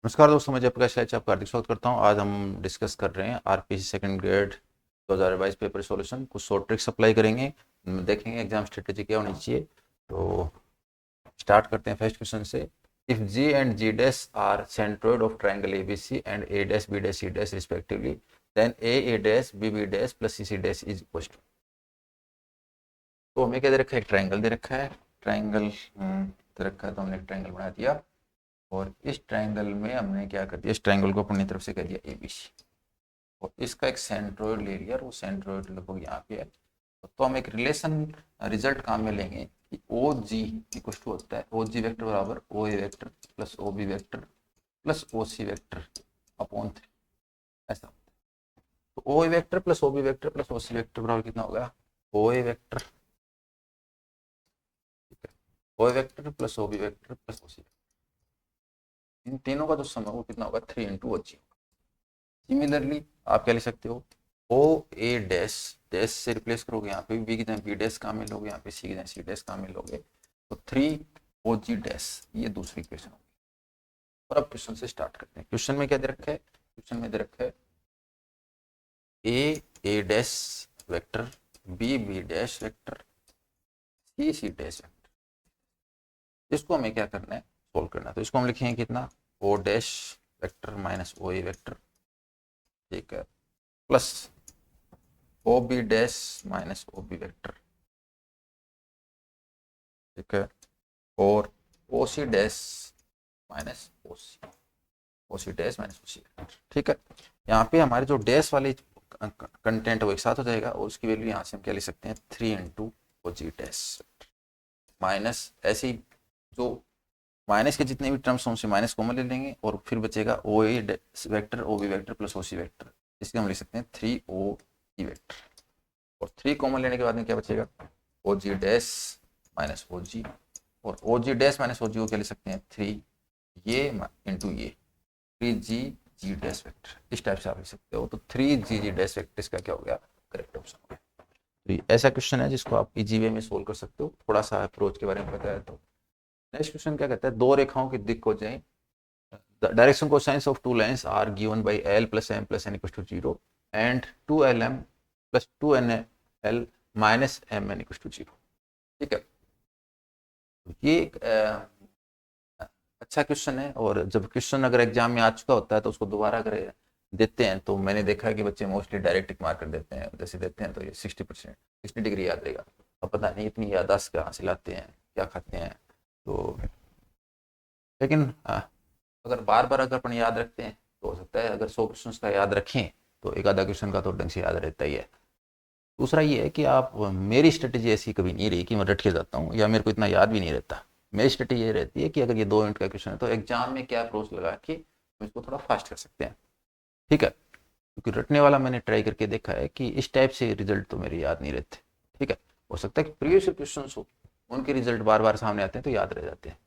नमस्कार दोस्तों, मैं जयप्रकाश राय आपका हार्दिक स्वागत करता हूं। आज हम डिस्कस कर रहे हैं RPC second grade 2022 paper solution. कुछ शॉर्ट ट्रिक्स अप्लाई करेंगे, देखेंगे एग्जाम स्ट्रेटेजी क्या होनी चाहिए। तो स्टार्ट करते हैं फर्स्ट क्वेश्चन से। If G and G dash are centroid of triangle ABC and A dash B dash C dash respectively, then A dash B dash plus C dash is equal to. तो हमें क्या दे रखा है? एक triangle दे रखा है। Triangle दे रखा है तो हमने एक ट्राइंगल बना दिया और इस ट्राइंगल में हमने क्या कर दिया, इस ट्राइंगल को अपनी तरफ से कह दिया एबीसी और इसका एक सेंट्रोइड ले लिया और वो सेंट्रोइड लगभग यहाँ पे है। तो हम एक रिलेशन रिजल्ट काम में लेंगे कि ओ जी इक्वल टू होता है ओ जी वेक्टर बराबर O A vector plus O B vector plus O C vector upon 3, ऐसा होता है। तो O A vector plus O B vector plus O C vector बराबर कितना होगा? ओ ए वेक्टर, ठीक है, O A vector plus O B vector plus O C vector, इन तीनों का जो सम है वो कितना होगा? 3 इंटू ओ जी। सिमिलरली आप क्या लिख सकते हो? ओ ए डैश डैश से रिप्लेस करोगे, यहाँ पे बी की जगह बी डैश का मिलोगे, यहाँ पे सी की जगह सी डैश का मिलोगे, तो 3 ओ जी डैश, ये दूसरी इक्वेशन होगी। और अब क्वेश्चन से स्टार्ट करते हैं। क्वेश्चन में क्या दे रखा है? क्वेश्चन में दे रखा है A dash vector, B dash vector, C dash vector. इसको हमें क्या करना है? सोल्व करना है। तो इसको हम लिखेंगे कितना? O dash vector minus O A vector, ठीक है, plus O B dash minus O B vector, ठीक है, और O C dash minus O C dash minus O C vector, ठीक है। यहाँ पे हमारे जो डैश वाले कंटेंट वो एक साथ हो जाएगा और उसकी वैल्यू यहाँ से हम क्या लिख सकते हैं? 3 इंटू ओ जी डैश माइनस, ऐसे ही जो माइनस के जितने भी टर्म्स हों उनसे माइनस कॉमन ले लेंगे और फिर बचेगा O A vector O B vector plus O C vector, इसलिए हम लिख सकते हैं 3 ओ ई वेक्टर। और 3 कॉमन लेने के बाद में क्या बचेगा? ओ जी डैश माइनस ओ जी, और ओ जी डैश माइनस ओ जी को क्या लिख सकते हैं? 3 ये इंटू ये 3 जी जी डैश वेक्टर, इस टाइप से आप लिख सकते हो। तो 3 जी जी डैश वेक्टर इसका क्या हो गया? करेक्ट ऑप्शन हो गया। तो ये ऐसा क्वेश्चन है जिसको आप इजी वे में सोल्व कर सकते हो, थोड़ा सा अप्रोच के बारे में पता है तो। नेक्स्ट क्वेश्चन क्या कहता है? दो रेखाओं की दिक् हो जाए, the direction cosines of two lines are given by L plus M plus N equals to 0 and 2LM plus 2NL minus MN equals to 0, ठीक है। ये एक अच्छा क्वेश्चन है और जब क्वेश्चन अगर एग्जाम में आ चुका होता है तो उसको दोबारा अगर देते हैं तो मैंने देखा है कि बच्चे मोस्टली डायरेक्ट टिक मार कर देते हैं। जैसे देते हैं तो ये 60 डिग्री याद रहेगा। अब पता नहीं इतनी याददाश्त कहाँ से लाते हैं, क्या खाते हैं। तो लेकिन अगर बार बार अगर अपन याद रखते हैं तो हो सकता है अगर 100 क्वेश्चन का याद रखें तो एक आधा क्वेश्चन का तो ढंग से याद रहता ही है। दूसरा ये है कि आप, मेरी स्ट्रेटेजी ऐसी कभी नहीं रही कि मैं रट के जाता हूँ या मेरे को इतना याद भी नहीं रहता। मेरी स्ट्रेटेजी ये रहती है कि अगर ये 2 मिनट का क्वेश्चन है तो एग्जाम में क्या अप्रोच लगा के हम इसको थोड़ा फास्ट कर सकते हैं, ठीक है। क्योंकि रटने वाला मैंने ट्राई करके देखा है कि इस टाइप से रिजल्ट तो मेरे याद नहीं रहते, ठीक है। हो सकता है कि प्रीवियस क्वेश्चन हो उनके रिजल्ट बार बार सामने आते हैं तो याद रह जाते हैं।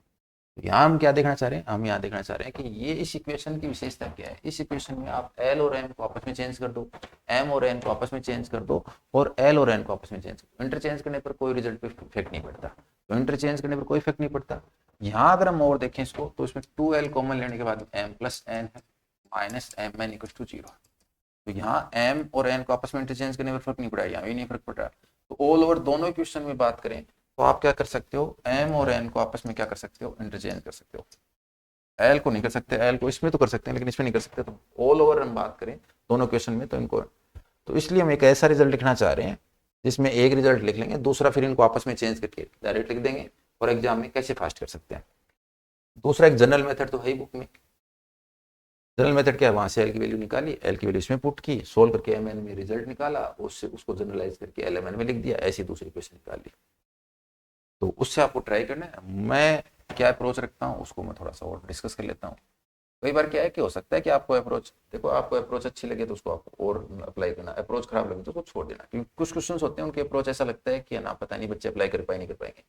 तो यहाँ हम क्या देखना चाह रहे हैं? हम यहाँ देखना चाह रहे हैं कि ये इस इक्वेशन की विशेषता क्या है। इस इक्वेशन में आप एल और एम को आपस में चेंज कर दो, एम और एन को आपस में चेंज कर दो और एल और एन को आपस में चेंज कर दो। इंटरचेंज करने पर कोई रिजल्ट पे इफेक्ट नहीं पड़ता, तो इंटरचेंज करने पर कोई इफेक्ट नहीं पड़ता। यहाँ अगर हम और देखें इसको तो इसमें 2l कॉमन लेने के बाद एम प्लस एन है minus M N equal to 0। तो यहाँ एम और एन को आपस में इंटरचेंज करने पर फर्क नहीं पड़ा, यहाँ भी नहीं फर्क पड़ रहा। तो ऑल ओवर दोनों इक्वेशन में बात करें तो आप क्या कर सकते हो? एम और एन को आपस में क्या कर सकते हो? इंटरचेंज कर सकते हो। एल को नहीं कर सकते, एल को इसमें तो कर सकते हैं लेकिन इसमें नहीं कर सकते। तो ऑल ओवर हम बात करें दोनों क्वेश्चन में तो इनको, तो इसलिए हम एक ऐसा रिजल्ट लिखना चाह रहे हैं जिसमें एक रिजल्ट लिख लेंगे, दूसरा फिर इनको आपस में चेंज करके डायरेक्ट लिख देंगे और एग्जाम में कैसे फास्ट कर सकते हैं। दूसरा एक जनरल मेथड तो है ही बुक में। जनरल मेथड क्या है? वहां से एल की वैल्यू निकाली, एल की वैल्यू इसमें पुट की, सोल्व करके एम एन में रिजल्ट निकाला, उससे उसको जनरलाइज करके एल एम एन में लिख दिया, ऐसी दूसरी क्वेश्चन निकाल ली। तो उससे आपको ट्राई करना है। मैं क्या अप्रोच रखता हूँ उसको मैं थोड़ा सा और डिस्कस कर लेता हूँ। कई बार क्या है कि हो सकता है कि आपको अप्रोच, देखो आपको अप्रोच अच्छी लगे तो उसको आपको और अप्लाई करना, अप्रोच खराब लगे तो उसको छोड़ देना। क्योंकि कुछ क्वेश्चन होते हैं उनके अप्रोच ऐसा लगता है कि ना पता नहीं बच्चे अप्लाई कर पाए नहीं कर पाएंगे,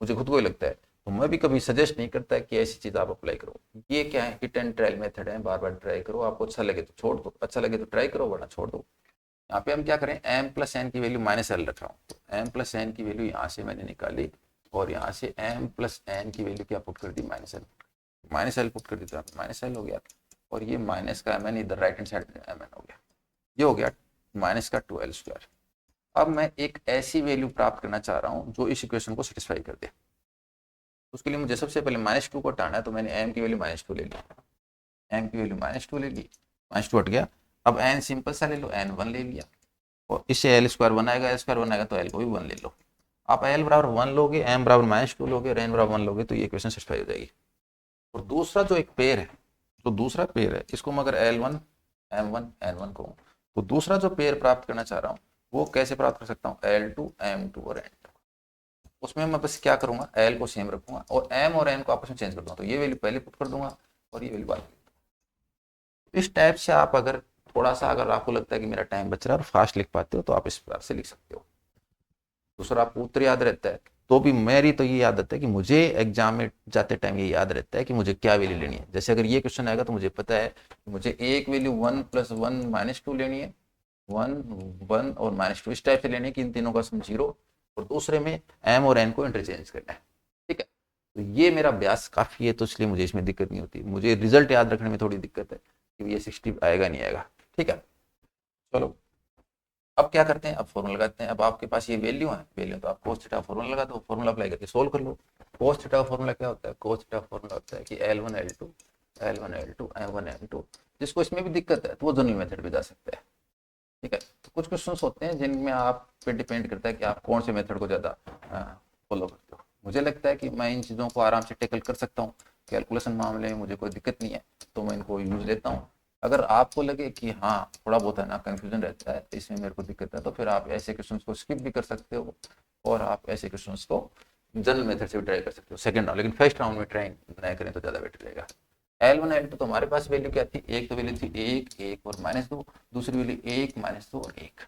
मुझे खुद को ही लगता है। तो मैं भी कभी सजेस्ट नहीं करता कि ऐसी चीज़ आप अप्लाई करो। ये क्या है? हिट एंड ट्रायल मेथड है, बार बार ट्राई करो, आपको अच्छा लगे तो छोड़ दो, अच्छा लगे तो ट्राई करो वरना छोड़ दो। यहाँ पे हम क्या करें? एम प्लस एन की वैल्यू माइनस एल रख रहा हूँ, तो एम प्लस एन की वैल्यू यहाँ से मैंने निकाली और यहाँ से एम प्लस एन की वैल्यू क्या पुट कर दी? Minus L. Minus L put कर देता हूँ, माइनस एल हो गया, और ये माइनस का एम एन इधर राइट हैंड साइड में एम एन हो गया, ये हो गया माइनस का 2l²। अब मैं एक ऐसी वैल्यू प्राप्त करना चाह रहा हूँ जो इस इक्वेशन को सेटिस्फाई कर दे। उसके लिए मुझे सबसे पहले -2 को हटाना है, तो मैंने m की वैल्यू -2 ले ली, m की वैल्यू -2 ले ली, -2 हट गया। अब n सिंपल सा ले लो, n 1 ले लिया, और इससे l² 1 आएगा, l² 1 आएगा तो l को भी 1 ले लो। आप l बराबर 1 लोगे, m बराबर -2 लोगे और n बराबर 1 लोगे तो ये इक्वेशन सेटिस्फाई हो जाएगी। और दूसरा जो एक पेयर है, जो दूसरा पेयर है, इसको मैं अगर L1 M1 N1 कहूँ, तो दूसरा जो पेयर प्राप्त करना चाह रहा हूँ वो कैसे प्राप्त कर सकता हूँ, L2 M2 और N2। उसमें मैं बस क्या करूंगा, L को सेम रखूंगा और M और N को आपस में चेंज कर दूंगा, तो ये वैल्यू पहले पुट कर दूंगा और ये वैल्यू बाद में। इस टाइप से आप अगर थोड़ा सा, अगर आपको लगता है कि मेरा टाइम बच रहा है और फास्ट लिख पाते हो तो आप इस प्रकार से लिख सकते हो। दूसरा आपको उत्तर याद रहता है, तो भी मेरी तो ये आदत है कि मुझे एग्जाम में जाते टाइम ये याद रहता है कि मुझे क्या वैल्यू लेनी है। जैसे अगर ये क्वेश्चन आएगा तो मुझे पता है कि मुझे एक वैल्यू 1 + 1 - 2 लेनी है, 1 1 और -2 इस टाइप से लेनी है कि इन तीनों का सम 0, और दूसरे में m और n को इंटरचेंज करना है। ठीक है, तो ये मेरा अभ्यास काफ़ी है, तो इसलिए मुझे इसमें दिक्कत नहीं होती। मुझे रिजल्ट याद रखने में थोड़ी दिक्कत है कि ये 60 आएगा नहीं आएगा। ठीक है, चलो अब क्या करते हैं, अब फॉर्मूला लगाते हैं। अब आपके पास ये वैल्यू है, वैल्यू तो आप cos थीटा फॉर्मूला लगा दो, फॉर्मूला अप्लाई करके सोल्व कर लो। cos थीटा का फॉर्मूला क्या होता है, cos थीटा फॉर्मूला होता है कि L1 L2 M1 M2। जिसको इसमें भी दिक्कत है तो वो जनरल मेथड पे जा सकता है। ठीक है, तो कुछ क्वेश्चंस होते हैं जिनमें आप पे डिपेंड करता है कि आप कौन से मेथड को ज़्यादा फॉलो करते हो। मुझे लगता है कि मैं इन चीज़ों को आराम से टैकल कर सकता हूँ, कैलकुलेशन मामले में मुझे कोई दिक्कत नहीं है, तो मैं इनको यूज़ लेता हूँ। अगर आपको लगे कि हाँ थोड़ा बहुत है ना कन्फ्यूजन रहता है, इसमें मेरे को दिक्कत है, तो फिर आप ऐसे क्वेश्चंस को स्किप भी कर सकते हो और आप ऐसे क्वेश्चंस को जनरल मेथड से भी ट्राई कर सकते हो सेकंड राउंड, लेकिन फर्स्ट राउंड में ट्राई ना करें तो ज़्यादा बेटर रहेगा। L1 L2 तो हमारे पास वैल्यू क्या थी, एक तो वैल्यू थी 1 1 और -2, दूसरी वैल्यू 1 -2 और 1।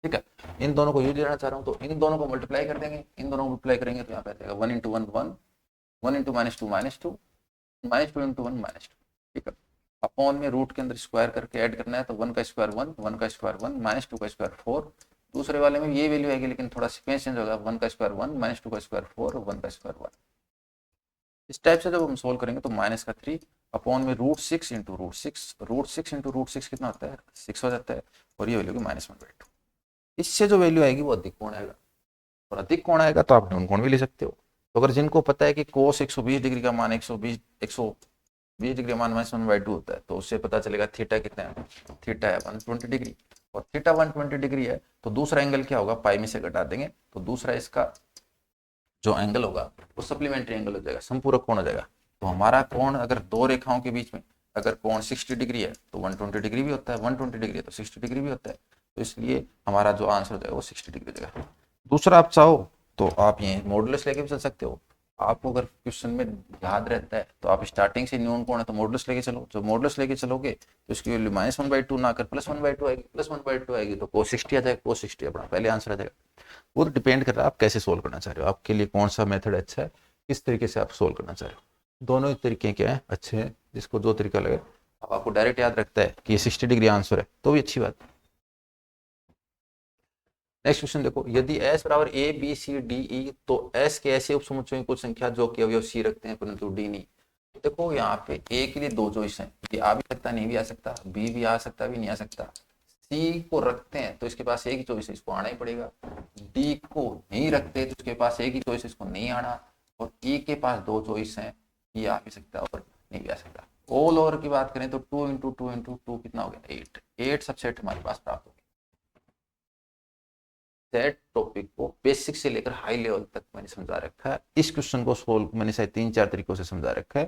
ठीक है, इन दोनों को यूज लेना चाह रहा हूँ तो इन दोनों को मल्टीप्लाई कर देंगे, इन दोनों को मल्टीप्लाई करेंगे तो यहाँ पे आ जाएगा 1 × 1 1, 1 × -2 -2, -2 × 1 -2। ठीक है, अपॉन में रूट के अंदर स्क्वायर करके ऐड करना है, तो 1 का स्क्वायर 1, 1 का स्क्वायर 1, -2 का स्क्वायर 4। दूसरे वाले में ये वैल्यू आएगी लेकिन थोड़ा सीक्वेंस चेंज होगा, 1 का स्क्वायर 1, -2 का स्क्वायर 4 और 1 का स्क्वायर 1। इस टाइप से जब हम सोल्व करेंगे तो -3 अपॉन में √6 × √6, √6 × √6 कितना होता है, 6 हो जाता है, और ये वैल्यू की -1/2। इससे जो वैल्यू आएगी वो अधिक कोण आएगा, और अधिक कोण आएगा तो आप न्यून कोण भी ले सकते हो। तो अगर जिनको पता है कि कोस 120 डिग्री का मान 120 डिग्री मान -1/2 होता है, तो उससे पता चलेगा थीटा कितना है, थीटा है 120 डिग्री, और थीटा 120 डिग्री है तो दूसरा एंगल क्या होगा, पाई में से घटा देंगे तो दूसरा इसका जो एंगल होगा वो सप्लीमेंट्री एंगल हो जाएगा, संपूरक कोण हो जाएगा। तो हमारा कोण अगर दो रेखाओं के बीच में अगर कोण 60 डिग्री है तो 120 डिग्री भी होता है, 120 डिग्री है तो 60 डिग्री भी होता है, तो इसलिए हमारा जो आंसर हो जाएगा वो 60 डिग्री हो जाएगा। दूसरा आप चाहो तो आप ये मॉडुलस लेके भी चल सकते हो। आपको अगर क्वेश्चन में याद रहता है तो आप स्टार्टिंग से न्यून कोण है तो मॉडुलस लेके चलो, जो मॉडुलस लेके चलोगे तो इसकी वैल्यू -1/2 ना कर +1/2 आएगी, +1/2 आएगी तो cos 60 आ जाएगा, cos 60 अपना पहले आंसर आ जाएगा। वो तो डिपेंड कर रहा है आप कैसे सोल्व करना चाह रहे हो, आपके लिए कौन सा मेथड अच्छा है, किस तरीके से आप सोल्व करना चाह रहे हो। दोनों ही तरीके क्या है अच्छे हैं, जिसको जो तरीका लगे। अब आपको डायरेक्ट याद रखता है कि ये 60 डिग्री आंसर है तो भी अच्छी बात है। नेक्स्ट क्वेश्चन देखो, यदि s बराबर a b c d e तो s के ऐसे उपसमुच्चयों की कुल संख्या जो कि अवयव c रखते हैं परंतु d नहीं। तो देखो यहाँ पे a के लिए दो चॉइस हैं, ये आ भी सकता नहीं भी आ सकता, b भी आ सकता भी नहीं आ सकता। c को रखते हैं तो इसके पास एक ही चॉइस है, इसको आना ही पड़ेगा। d को नहीं रखते तो इसके पास एक ही चॉइस है, इसको नहीं आना। और e के पास दो चॉइस हैं, ये आ भी सकता और नहीं भी आ सकता। ऑल ओवर की बात करें तो 2 × 2 × 2 कितना हो गया, 8 सबसेट हमारे पास प्राप्त हो गया। सेट टॉपिक को बेसिक से लेकर हाई लेवल तक मैंने समझा रखा है। इस क्वेश्चन को सोल्व मैंने शायद 3-4 तरीकों से समझा रखा है।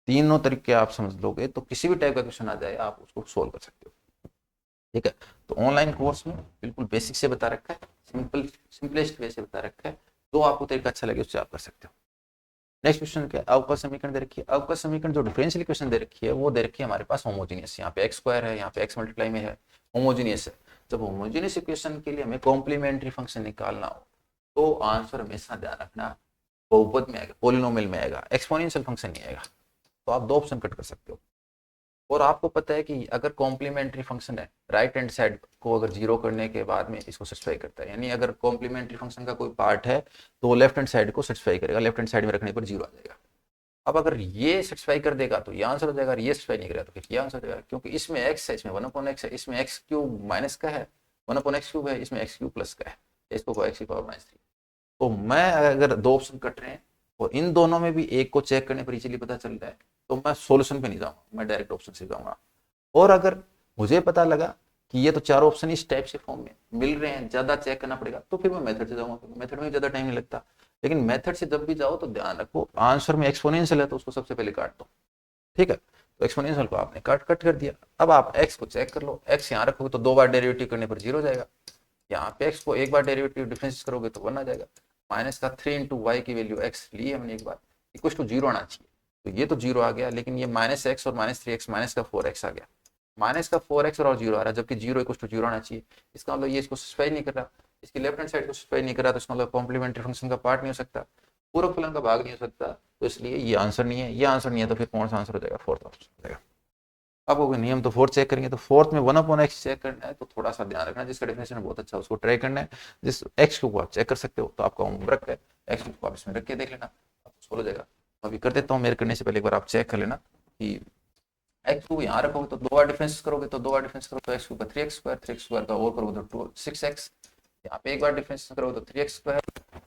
तीनों तरीके आप समझ लोगे तो किसी भी टाइप का क्वेश्चन आ जाए आप उसको सोल्व कर सकते हो। ठीक है, तो ऑनलाइन कोर्स में बिल्कुल बेसिक से बता रखा है, सिंपलेस्ट वे से बता रखा है, जो आपको तरीका अच्छा लगे उससे आप कर सकते हो। नेक्स्ट क्वेश्चन क्या है, अवकल समीकरण दे रखी है। अवकल समीकरण जो डिफरेंशियल इक्वेशन दे रखी है वो दे रखी है हमारे पास होमोजीनियस, यहाँ पे x² है, यहाँ पे x मल्टीप्लाई में है, होमोजीनियस है। जब होमोजीनियस इक्वेशन के लिए हमें कॉम्प्लीमेंट्री फंक्शन निकालना हो तो आंसर हमेशा ध्यान रखना बहुपद में आएगा, पोलिनोमियल में आएगा, एक्सपोनेंशियल फंक्शन नहीं आएगा। तो आप दो ऑप्शन कट कर सकते हो। और आपको पता है कि अगर कॉम्प्लीमेंट्री फंक्शन है राइट हैंड साइड को अगर जीरो करने के बाद में इसको सेटिस्फाई करता है, यानी अगर कॉम्प्लीमेंट्री फंक्शन का कोई पार्ट है तो वो लेफ्ट हैंड साइड को सेटिस्फाई करेगा, लेफ्ट हैंड साइड में रखने पर जीरो आ जाएगा। अब अगर ये सेटिस्फाई कर देगा तो ये आंसर हो जाएगा, ये सेटिस्फाई नहीं करेगा तो फिर ये आंसर हो जाएगा, क्योंकि इसमें x है, इसमें 1/x है, इसमें x क्यूब माइनस का है, 1/x क्यूब है, इसमें x क्यूब प्लस का है, इसको x की पावर -3। तो मैं अगर दो ऑप्शन कट रहे हैं और इन दोनों में भी एक को चेक करने पर इजीली पता चल रहा है, तो मैं सोल्यूशन पे नहीं जाऊंगा, मैं डायरेक्ट ऑप्शन से जाऊंगा। और अगर मुझे पता लगा कि ये तो चारों ऑप्शन इस टाइप से फॉर्म में मिल रहे हैं, ज्यादा चेक करना पड़ेगा, तो फिर मैं मेथड से जाऊंगा, मेथड में ज्यादा टाइम नहीं लगता। लेकिन मेथड से जब भी जाओ तो ध्यान रखो, आंसर में एक्सपोनेंशियल है तो उसको सबसे पहले काट दो, ठीक है। तो एक्सपोनेंशियल को आपने कट कर दिया। अब आप x को चेक कर लो, x यहाँ रखोगे तो 2 बार डेरिवेटिव करने पर 0 हो जाएगा, यहाँ पे x को एक बार डेरिवेटिव डिफरेंस करोगे तो 1 आ जाएगा। माइनस का 3 इंटू वाई की वैल्यू x ली हमने एक बार, इक्वल टू 0 आना चाहिए, तो ये तो 0 आ गया, लेकिन ये -x और -3x माइनस का 4x आ गया, माइनस का 4x और 0 आ रहा है, जबकि 0 इक्वल टू 0 आना चाहिए। इसका मतलब ये इसको सस्पेंड नहीं कर रहा, इसकी लेफ्ट हैंड साइड को सस्पेंड नहीं कर रहा, तो इसका मतलब कॉम्प्लीमेंट्री फंक्शन का पार्ट नहीं हो सकता, पूरक फलन का भाग नहीं हो सकता, तो इसलिए ये आंसर नहीं है। ये आंसर नहीं है तो फिर कौन सा आंसर हो जाएगा? फोर्थ ऑप्शन हो जाएगा। अब हो गया नियम, तो फोर्थ चेक करेंगे, तो फोर्थ में 1/x चेक करना है, तो थोड़ा सा ध्यान रखना, जिसका डेफिनेशन बहुत अच्छा है उसको ट्राई करना है। जिस x को आप चेक कर सकते हो, तो आपका होमवर्क है, x को आप इसमें रख के देख लेना, आपको सोल्व हो जाएगा। अभी कर देता हूँ, मेरे करने से पहले एक बार आप चेक कर लेना कि x को यहाँ रखोगे तो 2 बार डिफरेंस करोगे, तो 2 बार डिफरेंस करो तो x के ऊपर 3x² का और करोगे तो 6x, यहाँ पे एक बार डिफरेंस करोगे तो 3x²,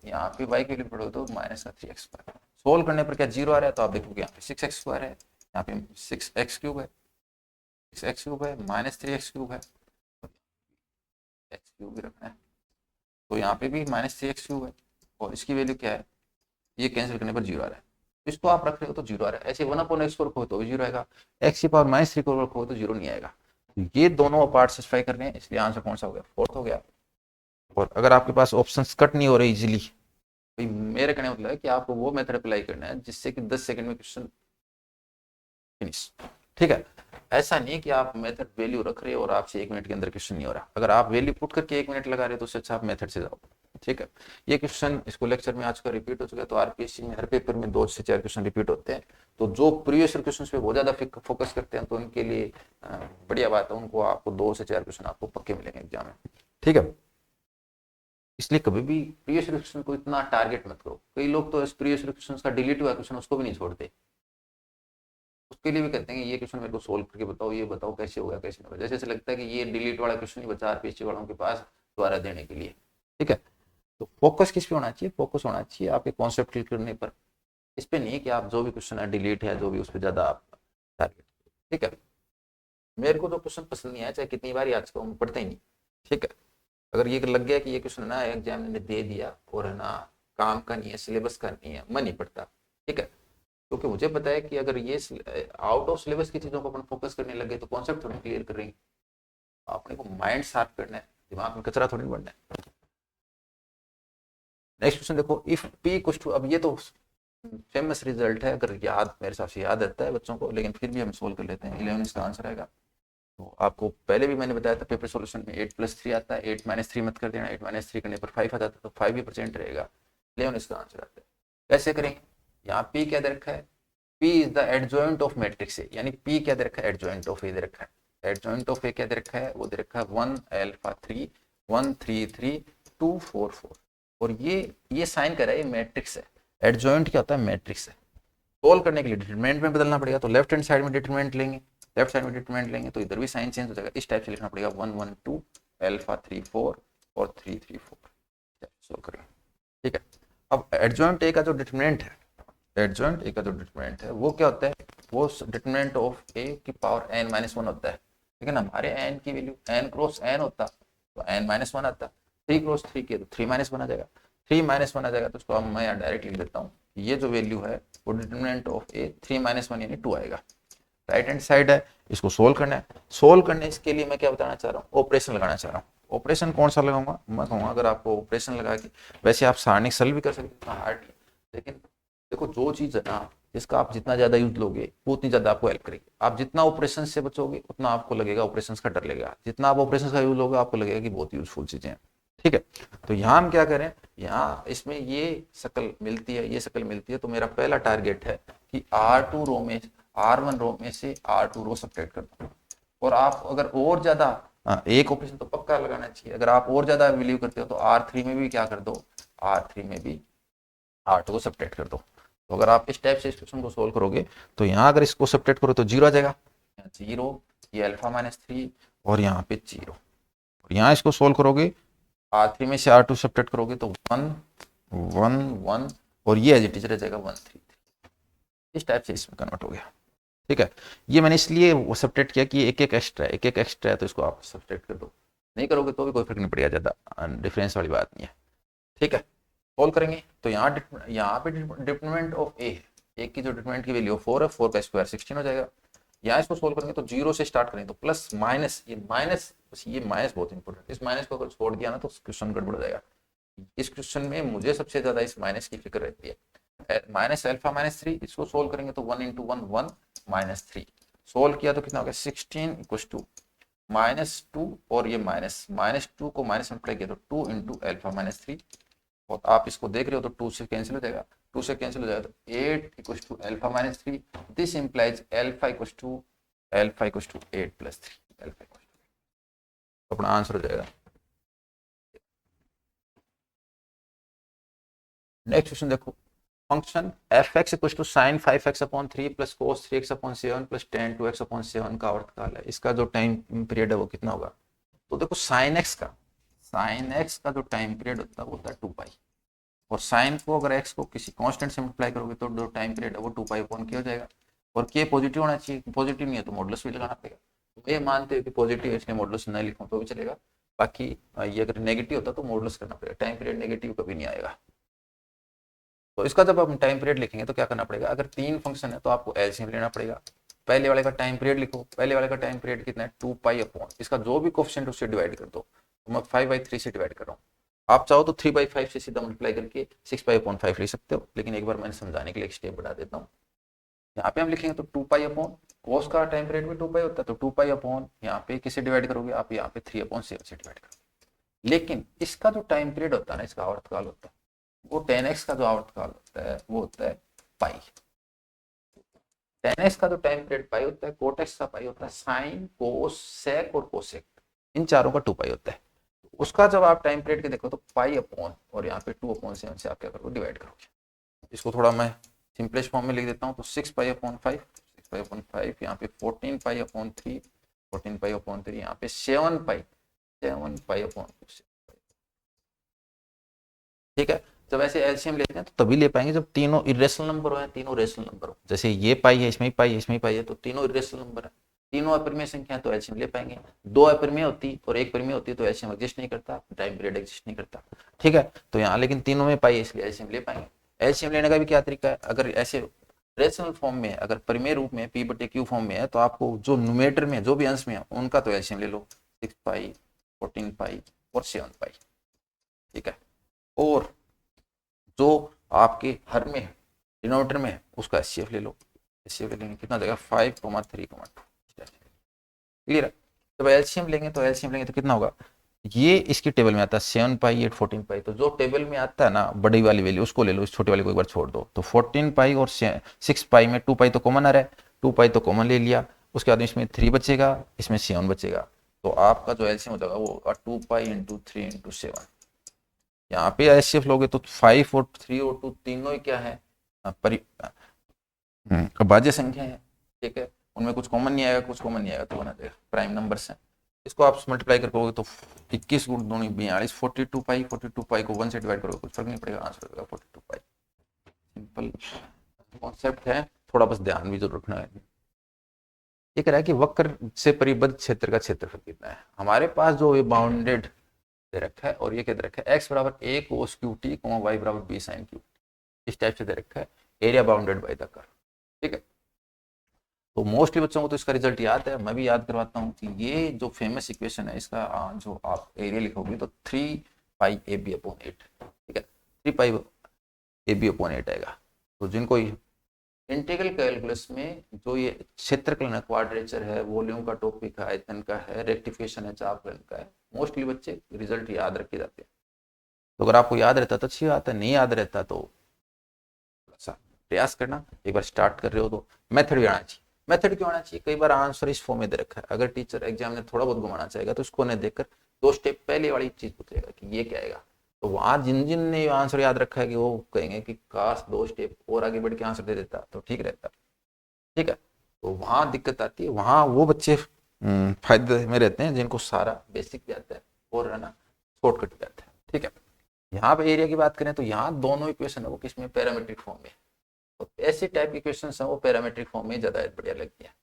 यहाँ पे y की वैल्यू पढ़ोगे तो माइनस का 3x²। सोल्व करने पर क्या 0 आ रहा है, तो आप देखोगे यहाँ पे 6x² है, यहाँ पे 6x³ है, 6x³ है, -3x³ है, x³ भी रखना है, तो यहाँ पे भी -3x³ है, और इसकी वैल्यू क्या है, ये कैंसिल करने पर 0 आ रहा है, इसको आप रख रहे हो तो 0 आ रहा है। ऐसे 1/x को रखो तो भी 0 आएगा, x की पावर -3 को रखो तो 0 नहीं आएगा। ये दोनों पार्ट सेटिस्फाई करने हैं, इसलिए आंसर कौन सा हो गया? फोर्थ हो गया। और अगर आपके पास ऑप्शंस कट नहीं हो रहे इजीली, भाई मेरे कहने मतलब है कि आपको वो मेथड अप्लाई करना है जिससे कि 10 सेकंड में क्वेश्चन फिनिश, ठीक है। ऐसा नहीं कि आप मेथड वैल्यू रख रहे हो और आपसे 1 मिनट के अंदर क्वेश्चन नहीं हो रहा। अगर आप वैल्यू पुट करके 1 मिनट लगा रहे हो तो उससे अच्छा आप मेथड से जाओ, ठीक है। ये क्वेश्चन इसको लेक्चर में आज का रिपीट हो चुका है, तो आरपीएससी में हर पेपर में 2 से 4 क्वेश्चन रिपीट होते हैं, तो जो प्रीवियस क्वेश्चन पे बहुत ज्यादा फोकस करते हैं तो उनके लिए बढ़िया बात है, उनको आपको 2 से 4 क्वेश्चन आपको पक्के मिलेंगे एग्जाम में, ठीक है। इसलिए कभी भी प्रीवियस क्वेश्चन को इतना टारगेट मत करो। कई लोग तो इस प्रीवियस क्वेश्चन का डिलीट हुआ क्वेश्चन उसको भी नहीं छोड़ते, उसके लिए भी कहते हैं कि ये क्वेश्चन मेरे को सोल्व करके बताओ, ये बताओ कैसे होगा कैसे नहीं होगा, जैसे लगता है कि ये डिलीट वाला क्वेश्चन ही बचा आरपीएससी वालों के पास दोबारा देने के लिए, ठीक है। तो फोकस किस पे होना चाहिए? फोकस होना चाहिए आपके कॉन्सेप्ट क्लियर करने पर, इस पे नहीं कि आप जो भी क्वेश्चन है डिलीट है जो भी, उस पर ज्यादा आप टारगेट, ठीक है। मेरे को जो क्वेश्चन पसंद नहीं आया, चाहे कितनी बार याद करो, पढ़ते ही नहीं, ठीक है। अगर ये लग गया कि ये क्वेश्चन ना एग्जाम ने दे दिया और है ना काम का नहीं है, सिलेबस का नहीं है, मन नहीं पड़ता, ठीक है। क्योंकि मुझे पता है कि अगर ये आउट ऑफ सिलेबस की चीजों को अपन फोकस करने लगे तो कॉन्सेप्ट थोड़ी क्लियर कर रही, आपने को माइंड शार्प करना है, दिमाग में कचरा थोड़ी बढ़ना है। नेक्स्ट क्वेश्चन देखो, इफ p इक्वल्स टू, अब ये तो फेमस रिजल्ट है, अगर याद मेरे हिसाब से याद रहता है बच्चों को, लेकिन फिर भी हम सोल्व कर लेते हैं। 11 इसका आंसर आएगा। तो आपको पहले भी मैंने बताया था पेपर सॉल्यूशन में 8+3 आता है, 8-3 मत कर देना, 8-3 करने पर 5 आ जाता है, तो 5 ही % रहेगा। 11 इसका आंसर आता है। कैसे करेंगे? यहाँ p क्या दे रखा है? p is the adjoint of matrix A, यानी p क्या दे रखा है? एडजॉइंट ऑफ ए दे रखा है। एडजॉइंट ऑफ ए क्या दे रखा है? वो दे रखा है 1 अल्फा 3 1 3 3 2 4 4, और ये साइन कर रहा है, ये मैट्रिक्स है। एडजॉइंट क्या होता है? मैट्रिक्स है। सोल्व करने के लिए डिटरमिनेंट में बदलना पड़ेगा, तो लेफ्ट हैंड साइड में डिटरमिनेंट लेंगे, लेफ्ट साइड में डिटरमिनेंट लेंगे तो इधर भी साइन चेंज हो जाएगा। इस टाइप से लिखना पड़ेगा 1 1 2 अल्फा 3 4 और 3 3 4। सोल्व करेंगे, ठीक है। अब एडजॉइंट ए का जो डिटरमिनेंट है, एडजॉइंट ए का जो डिटरमिनेंट है वो क्या होता है? वो डिटरमिनेंट ऑफ ए की पावर n-1 होता है, लेकिन हमारे n की वैल्यू n क्रॉस n होता तो n-1 आता, 3 क्रॉस 3 के तो 3-1 आ जाएगा, 3-1 आ जाएगा। तो उसको मैं यहाँ डायरेक्ट लिख देता हूँ, ये जो वैल्यू है वो डिटरमिनेंट ऑफ ए 3-1 यानी 2 आएगा। राइट हैंड साइड है, इसको सोल्व करना है। सोल्व करने के लिए मैं क्या बताना चाह रहा हूँ? ऑपरेशन लगाना चाह रहा हूँ। ऑपरेशन कौन सा लगाऊंगा? मैं कहूँगा अगर आपको ऑपरेशन लगा के, वैसे आप सारणिक सरल भी कर सकते हैं, हार्ड, लेकिन देखो जो चीज है ना जिसका आप जितना ज्यादा यूज लोगे वो उतनी ज्यादा आपको हेल्प करेगी। आप जितना ऑपरेशन से बचोगे उतना आपको लगेगा ऑपरेशन का डर लगेगा, जितना आप ऑपरेशन का यूज लोगे आपको लगेगा कि बहुत यूजफुल चीजें हैं, ठीक है। तो यहाँ हम क्या करें, यहाँ इसमें ये शक्ल मिलती है, ये शक्ल मिलती है, तो मेरा पहला टारगेट है कि R2 रो में, R1 रो में से R2 रो सब्ट्रैक्ट कर दो। और आप अगर और ज्यादा, एक ऑपरेशन तो पक्का लगाना चाहिए, अगर आप और ज्यादा बिलीव करते हो तो R3 में भी क्या कर दो, R3 में भी R2 को सब्ट्रैक्ट कर दो। तो अगर आप इस टाइप से इस क्वेश्चन को सोल्व करोगे तो यहाँ अगर इसको सब्ट्रैक्ट करो तो 0 आ जाएगा, 0, ये अल्फा माइनस 3 और यहाँ पे 0। और यहाँ इसको सोल्व करोगे, R3 में से R2 सब्ट्रैक्ट करोगे तो 1 1 1 और ये एज इट इज रह जाएगा 1 3 3। इस टाइप से इसमें कन्वर्ट हो गया। ठीक है, ये मैंने इसलिए वो सब्ट्रैक्ट किया कि एक एक एक्स्ट्रा है तो इसको आप सब्ट्रैक्ट कर दो, नहीं करोगे तो भी कोई फर्क नहीं पड़ेगा, ज़्यादा डिफरेंस वाली बात नहीं है। ठीक है, सोल्व करेंगे तो यहाँ पे डिटरमिनेंट ऑफ ए है, ए की जो डिटरमिनेंट की वैल्यू 4 है, 4 का स्क्वायर 16 हो जाएगा। यहाँ इसको सोल्व करेंगे तो 0 से स्टार्ट करेंगे तो प्लस माइनस, ये माइनस बहुत इंपॉर्टेंट, इस माइनस को अगर छोड़ दिया ना तो क्वेश्चन गड़बड़ हो जाएगा। इस क्वेश्चन में मुझे सबसे ज्यादा इस माइनस की फिक्र रहती है। माइनस अल्फा माइनस 3, इसको सोल्व करेंगे तो 1 इंटू 1 1 माइनस 3, सोल्व किया तो कितना हो गया 16 इक्वल टू -2 और ये -2 को माइनस मल्टीप्लाई किया तो 2 इंटू अल्फा माइनस 3, और आप इसको देख रहे हो तो 2 से कैंसिल हो जाएगा, 2 से कैंसिल हो जाएगा तो 8 equal to alpha minus 3, this implies alpha equal to 8 plus 3, alpha equal to, अपना आंसर हो जाएगा। नेक्स्ट क्वेश्चन देखो, function f(x) equal to sine 5x upon 3 plus cos 3x upon 7 plus tan 2x upon 7 का आवर्तकाल है, इसका जो time period है वो कितना होगा? तो देखो साइन x का जो टाइम पीरियड होता है वो होता है 2 पाई, और साइन को अगर x को किसी कांस्टेंट से मल्टीप्लाई करोगे तो जो टाइम पीरियड है वो 2 पाई अपॉन k हो जाएगा, और k पॉजिटिव होना चाहिए, पॉजिटिव नहीं है तो मॉडुलस भी लगाना पड़ेगा। तो ये मानते हो कि पॉजिटिव है इसलिए मॉडुलस नहीं लिखूं तो भी चलेगा, बाकी ये अगर नेगेटिव होता तो मॉडुलस करना पड़ेगा, टाइम पीरियड नेगेटिव कभी नहीं आएगा। तो इसका जब हम टाइम पीरियड लिखेंगे तो क्या करना पड़ेगा, अगर 3 फंक्शन है तो आपको एलसीएम लेना पड़ेगा। पहले वाले का टाइम पीरियड लिखो, पहले वाले का टाइम पीरियड कितना है 2 पाई अपॉन, इसका जो भी कोएफिशिएंट उससे डिवाइड कर दो, तो मैं 5/3 से डिवाइड कर रहा हूँ, आप चाहो तो 3/5 से सीधा मल्टीप्लाई करके 6 पाई अपॉन 5 ले सकते हो, लेकिन एक बार मैंने समझाने के लिए एक स्टेप बढ़ा देता हूँ। यहाँ पे हम लिखेंगे तो 2 पाई अपॉन, कोस का टाइम पीरियड भी 2 पाई होता है तो 2 पाई अपॉन, यहाँ पे किसे डिवाइड करोगे आप, यहाँ पे 3/7 से डिवाइड करोगे। लेकिन इसका जो टाइम पीरियड होता है ना, इसका आवर्तकाल होता है वो 10x का जो आवर्तकाल होता है वो होता है पाई, 10x का जो टाइम पीरियड पाई होता है, कोटेक्स का पाई होता है, साइन कोस सेक और कोसेक इन चारों का 2 पाई होता है। उसका जब आप टाइम पीरियड के देखो तो पाई अपॉन और यहाँ पे 2/7 से आप क्या करोगे डिवाइड करोगे। इसको थोड़ा मैं सिंपलेस्ट फॉर्म में लिख देता हूँ तो 6 पाई अपॉन 5 यहाँ पे 14 पाई अपॉन 3 यहाँ पे 7 पाई अपॉन 2। ठीक है, जब ऐसे एलसीएम लेते हैं तो तभी ले पाएंगे जब तीनों इरेशनल नंबर हो या तीनों रेशनल नंबर हो, जैसे ये पाई है इसमें पाई है इसमें पाई है तो तीनों इरेशनल नंबर है, तीनों अपरिमेय संख्या है तो एलसीएम ले पाएंगे। 2 अपरिमेय होती और 1 परिमेय होती तो एलसीएम एग्जिस्ट नहीं करता, टाइम पीरियड एग्जिस्ट नहीं करता। ठीक है, तो यहाँ लेकिन तीनों में पाई है इसलिए एलसीएम ले पाएंगे। एलसीएम लेने का भी क्या तरीका है, अगर ऐसे रेशनल फॉर्म में, अगर परिमेय रूप में p/q फॉर्म में है तो आपको जो न्यूमरेटर में जो भी अंश में है उनका तो एलसीएम ले लो, 6 पाई 14 पाई और 7 पाई। ठीक है, और जो आपके हर में डिनोमिनेटर में है उसका एचसीएफ ले लो, एचसीएफ लेंगे कितना जाएगा 5,3,2। क्लियर है, जब एलसीएम लेंगे तो कितना होगा, ये इसकी टेबल में आता है 7 पाई 8 14 पाई, तो जो टेबल में आता है ना बड़ी वाली वैल्यू उसको ले लो, इस छोटी वाली को एक बार छोड़ दो, तो 14 पाई और 6 पाई में 2 पाई तो कॉमन आ रहा है, 2 पाई तो कॉमन ले लिया, उसके बाद इसमें 3 बचेगा इसमें 7 बचेगा, तो आपका जो एलसीएम हो जाएगा वो 2 पाई इंटू 3 इंटू 7। यहाँ पे एचसीएफ लोगे तो 5 और 3 और 2 तीनों ही क्या है अभाज्य संख्या है। ठीक है, उनमें कुछ कॉमन नहीं आएगा, कुछ कॉमन नहीं आएगा तो बना देगा प्राइम नंबर से। इसको आप मल्टीप्लाई कर पाओगे तो 21 गुण 2 42, 42 पाई को 1 से डिवाइड करोगे कुछ फर्क नहीं पड़ेगा, आंसर होगा 42 पाई। सिंपल कॉन्सेप्ट है, थोड़ा बस ध्यान भी जरूर रखना है। ये कह रहा है कि वक्र से परिबद्ध क्षेत्र का क्षेत्रफल कितना है, हमारे पास जो ये बाउंडेड दे रखा है और ये क्या दे रखा है x बराबर a cos qt, y बराबर b sin qt, इस टाइप से दे रखा है, area bounded by the curve. ठीक है, तो मोस्टली बच्चों को तो इसका रिजल्ट याद है, मैं भी याद करवाता हूँ कि ये जो फेमस इक्वेशन है इसका जो आप एरिया लिखोगे तो 3 पाई ab अपॉन 8। ठीक है, 3 पाई ab अपॉन 8 आएगा। तो जिनको इंटीग्रल कैलकुलस में जो ये क्षेत्रफल है, क्वाड्रेचर है, वॉल्यूम का टॉपिक है, आयतन का है, रेक्टिफिकेशन है, चापकलन का है, मोस्टली बच्चे रिजल्ट याद रखे जाते हैं। तो अगर आपको याद रहता तो अच्छी बात है, नहीं याद रहता तो थोड़ा सा प्रयास करना, एक बार स्टार्ट कर रहे हो तो मेथड भी आना चाहिए। मेथड क्यों आना चाहिए, कई बार आंसर इस फॉर्म में दे रखा है, अगर टीचर एग्जाम में थोड़ा बहुत घुमाना चाहेगा तो उसको नहीं देखकर 2 स्टेप पहले वाली चीज पूछेगा कि ये क्या आएगा, तो वहां जिन जिन ने आंसर याद रखा है कि वो कहेंगे कि काश 2 स्टेप और आगे बढ़ के आंसर दे देता तो ठीक रहता। ठीक है, तो वहां दिक्कत आती है, वहां वो बच्चे फायदे में रहते हैं जिनको सारा बेसिक भी आता है और है ना शॉर्टकट भी आता है। ठीक है, यहाँ पे एरिया की बात करें तो यहाँ दोनों इक्वेशन है वो किसमें, पैरामीट्रिक फॉर्म में। तो ऐसी टाइप की क्वेश्चन है वो पैरामीट्रिक फॉर्म में ज़्यादा बढ़िया लगती है।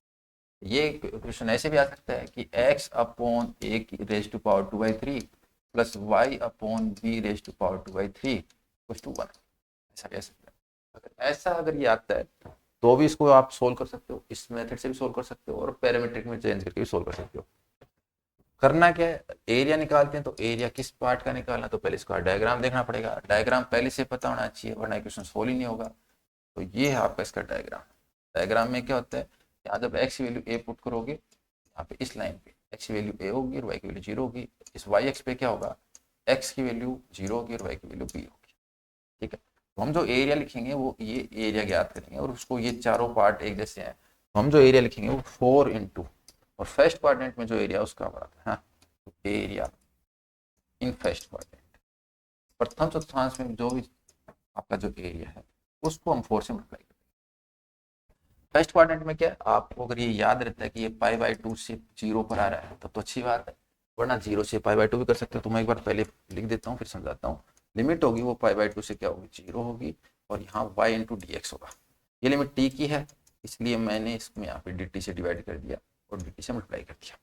ये क्वेश्चन ऐसे भी आ सकता है कि x अपॉन ए की raise to power 2/3 plus y upon B raise to power 2/3 equals to 1, ऐसा कह सकते हैं। अगर ये आता है तो भी इसको आप सोल्व कर सकते हो, इस मेथड से भी सोल्व कर सकते हो और पैरामीट्रिक में चेंज करके भी सोल्व कर सकते हो। करना क्या है, एरिया निकालते हैं तो एरिया किस पार्ट का निकालना, तो पहले इसका डायग्राम देखना पड़ेगा। डायग्राम पहले से पता होना चाहिए वरना इक्वेशन सोल्व ही नहीं होगा। तो ये है आपका इसका डायग्राम। डायग्राम में क्या होता है, यहाँ जब x की वैल्यू a पुट करोगे यहाँ पे इस लाइन पे x की वैल्यू a होगी और y की वैल्यू 0 होगी। इस y एक्स पे क्या होगा, x की वैल्यू 0 होगी और y की वैल्यू b होगी। ठीक है, तो हम जो एरिया लिखेंगे वो ये एरिया ज्ञात करेंगे और उसको ये चारों पार्ट एक जैसे हैं, तो हम जो एरिया लिखेंगे वो 4 इंटू और फर्स्ट क्वाड्रेंट में जो एरिया उसका आता है हाँ, एरिया इन फर्स्ट क्वाड्रेंट, प्रथम चतुर्थांश में जो भी आपका जो एरिया है उसको हम 4 से मल्टीप्लाई करेंगे। फर्स्ट क्वाड्रेंट में क्या है, आपको अगर ये याद रहता है कि ये π/2 से 0 पर आ रहा है तब तो अच्छी बात है, वरना 0 से π/2 भी कर सकते हो। तो मैं एक बार पहले लिख देता हूँ फिर समझाता हूँ। लिमिट होगी वो π/2 से क्या होगी, 0 होगी और यहाँ y इंटू dx होगा। ये लिमिट t की है इसलिए मैंने इसमें यहाँ पे dt से डिवाइड कर दिया और dt से मल्टीप्लाई कर दिया।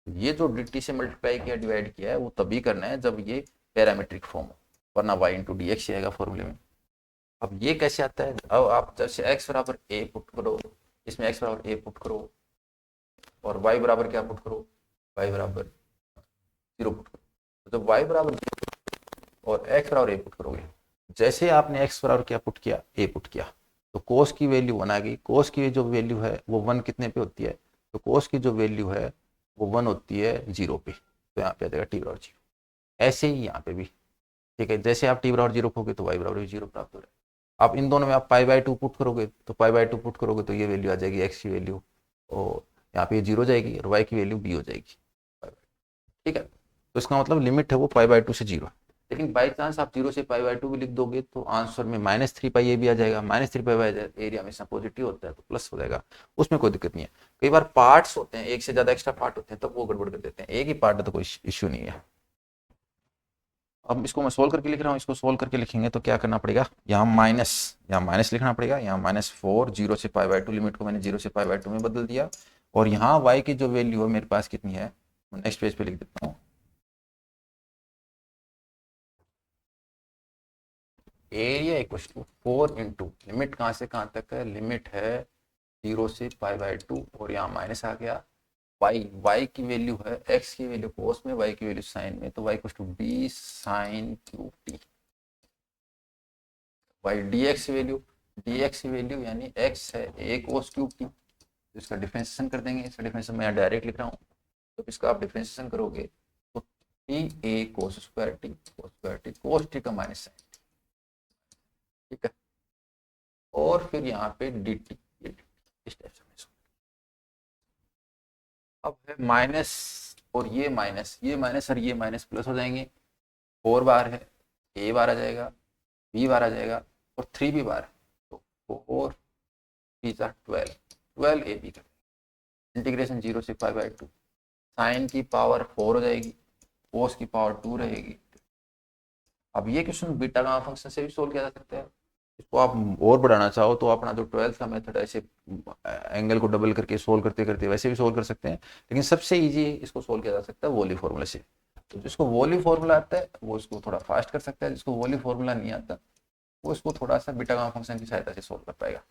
ये जो dt से मल्टीप्लाई किया डिवाइड किया है वो तभी करना है जब ये पैरामीट्रिक फॉर्म हो, वरना y इंटू dx ही आएगा फॉर्मूले में। अब ये कैसे आता है, अब आप जैसे x बराबर a पुट करो, इसमें x बराबर a पुट करो और y बराबर क्या पुट करो, y बराबर 0 पुट करो। तो जब y बराबर और x बराबर a पुट करोगे, जैसे आपने x बराबर क्या पुट किया, a पुट किया, तो कोस की वैल्यू 1 आ गई। कोस की जो वैल्यू है वो 1 कितने पे होती है, तो कोस की जो वैल्यू है वो 1 होती है 0 पे, तो यहाँ पे आ जाएगा t बराबर 0। ऐसे ही यहाँ पे भी ठीक है, जैसे आप t बराबर 0 रखोगे तो y बराबर भी 0 प्राप्त हो रहा है। आप इन दोनों में आप π/2 पुट करोगे तो π/2 पुट करोगे तो ये वैल्यू आ जाएगी x की वैल्यू और यहाँ पे 0 जाएगी और y की वैल्यू b हो जाएगी। ठीक है, तो इसका मतलब लिमिट है वो π/2 से 0। लेकिन बाई चांस आप 0 से π/2 भी लिख दोगे तो आंसर में -3π ये भी आ जाएगा। -3π एरिया हमेशा पॉजिटिव होता है तो प्लस हो जाएगा, उसमें कोई दिक्कत नहीं है। कई बार पार्ट्स होते हैं, एक से ज्यादा एक्स्ट्रा पार्ट होते हैं तब वो गड़बड़ कर देते हैं, एक ही पार्ट है तो कोई इश्यू नहीं है। अब इसको मैं सोल्व करके लिख रहा हूँ, इसको सोल्व करके लिखेंगे तो क्या करना पड़ेगा, यहाँ माइनस लिखना पड़ेगा। यहाँ -4 0 से π/2 लिमिट को मैंने 0 से π/2 में बदल दिया और यहाँ y की जो वैल्यू है मेरे पास कितनी है, नेक्स्ट पेज पे लिख देता हूँ। Area equal to 4 into limit कहाँ से कहाँ तक है, लिमिट है 0 से π/2 और यहाँ माइनस आ गया। y की वैल्यू है, x की वैल्यू कोस में, y की वैल्यू साइन में, तो y equal to b sine cube T. y dx की वैल्यू यानी x है a कोस क्यूब टी, तो इसका डिफरेंशिएशन कर देंगे। इसका डिफरेंशिएशन मैं यहाँ डायरेक्ट लिख रहा हूँ, तो इसका आप डिफरेंशिएशन करोगे तो T a cos square T cos t का माइनस साइन। ठीक है, और फिर यहाँ पे डी टी इस टाइप से। अब है माइनस और ये माइनस और ये माइनस प्लस हो जाएंगे। 4 बार है, a बार आ जाएगा, b बार आ जाएगा और 3 भी बार है, तो 4 12 ए बी कर इंटीग्रेशन 0 से π/2। साइन की पावर 4 हो जाएगी, कोस की पावर 2 रहेगी। अब ये क्वेश्चन बीटा गामा फंक्शन से भी सोल्व किया जा सकता है। इसको आप और बढ़ाना चाहो तो अपना जो 12th का मेथड है, ऐसे एंगल को डबल करके सोल्व करते करते वैसे भी सोल्व कर सकते हैं, लेकिन सबसे इजी इसको सोल्व किया जा सकता है वॉली फॉर्मूला से। तो जिसको वॉली फॉर्मूला आता है वो इसको थोड़ा फास्ट कर सकता है, जिसको वॉली फॉर्मूला नहीं आता वो इसको थोड़ा सा बीटा गामा फंक्शन की सहायता से सोल्व कर पाएगा।